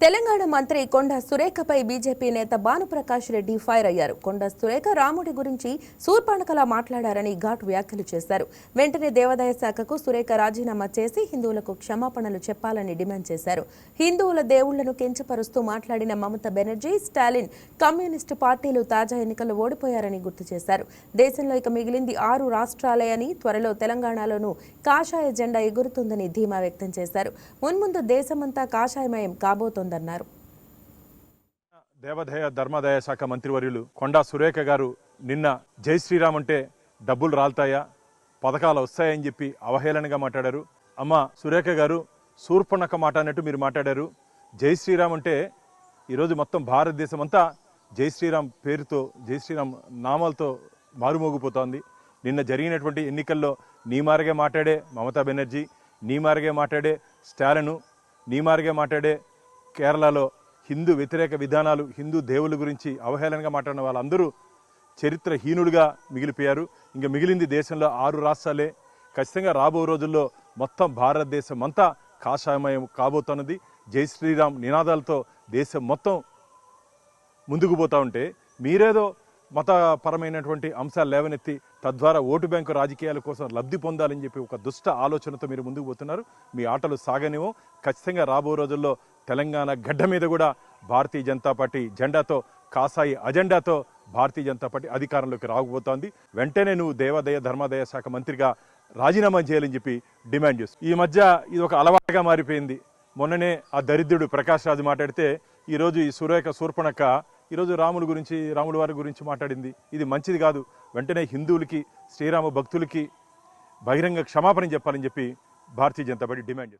తెలంగాణ మంత్రి కొండ సురేఖపై బీజేపీ నేత భానుప్రకాష్ రెడ్డి ఫైర్ అయ్యారు. కొండ సురేఖ రాముడి గురించి శూర్పణఖలా మాట్లాడారని ఘాటు వ్యాఖ్యలు చేశారు. వెంటనే దేవాదాయ శాఖకు సురేఖ రాజీనామా చేసి హిందువులకు క్షమాపణలు చెప్పాలని డిమాండ్ చేశారు. హిందువుల దేవుళ్లను కించపరుస్తూ మాట్లాడిన మమతా బెనర్జీ, స్టాలిన్ కమ్యూనిస్టు పార్టీలు తాజా ఎన్నికల్లో ఓడిపోయారని గుర్తు చేశారు. దేశంలో ఇక మిగిలింది 6 రాష్ట్రాలే అని, త్వరలో తెలంగాణలోనూ కాషాయ జెండా ఎగురుతుందని ధీమా వ్యక్తం చేశారు. మున్ముందు దేశమంతా కాషాయమయం కాబోతోంది. దేవాదాయ ధర్మాదాయ శాఖ మంత్రివర్యులు కొండా సురేఖ గారు నిన్న జై శ్రీరామ్ అంటే డబ్బులు రాల్తాయా, పథకాలు వస్తాయని చెప్పి అవహేళనగా మాట్లాడారు. అమ్మ సురేఖ గారు, శూర్పణఖ మాట అన్నట్టు మీరు మాట్లాడారు. జై శ్రీరామ్ అంటే ఈరోజు మొత్తం భారతదేశం అంతా జై శ్రీరామ్ పేరుతో, జై శ్రీరామ్ నామాలతో మారుమోగిపోతోంది. నిన్న జరిగినటువంటి ఎన్నికల్లో నీ మారిగే మాట్లాడే మమతా బెనర్జీ, నీ మారిగే మాట్లాడే స్టాలిన్, నీ మారిగే మాట్లాడే కేరళలో హిందూ వ్యతిరేక విధానాలు, హిందూ దేవుల గురించి అవహేళనగా మాట్లాడిన వాళ్ళందరూ చరిత్రహీనులుగా మిగిలిపోయారు. ఇంకా మిగిలింది దేశంలో 6 రాష్ట్రాలే. ఖచ్చితంగా రాబో రోజుల్లో మొత్తం భారతదేశం అంతా కాషాయమయం కాబోతున్నది. జై శ్రీరామ్ నినాదాలతో దేశం మొత్తం ముందుకు పోతూ ఉంటే మీరేదో మతపరమైనటువంటి అంశాలు లేవనెత్తి తద్వారా ఓటు బ్యాంకు రాజకీయాల కోసం లబ్ధి పొందాలని చెప్పి ఒక దుష్ట ఆలోచనతో మీరు ముందుకు పోతున్నారు. మీ ఆటలు సాగనివో. ఖచ్చితంగా రాబో రోజుల్లో తెలంగాణ గడ్డ మీద కూడా భారతీయ జనతా పార్టీ జెండాతో, కాసాయి అజెండాతో భారతీయ జనతా పార్టీ అధికారంలోకి రాకపోతోంది. వెంటనే నువ్వు దేవాదాయ ధర్మాదాయ శాఖ మంత్రిగా రాజీనామా చేయాలని చెప్పి డిమాండ్ చేస్తూ ఈ మధ్య ఇది ఒక అలవాటుగా మారిపోయింది. మొన్ననే ఆ దరిద్రుడు ప్రకాష్ రాజు మాట్లాడితే ఈరోజు ఈ సురేఖ శూర్పణఖ ఈరోజు రాముల వారి గురించి మాట్లాడింది. ఇది మంచిది కాదు. వెంటనే హిందువులకి, శ్రీరామ భక్తులకి బహిరంగ క్షమాపణ చెప్పాలని చెప్పి భారతీయ జనతా పార్టీ డిమాండ్ చేస్తుంది.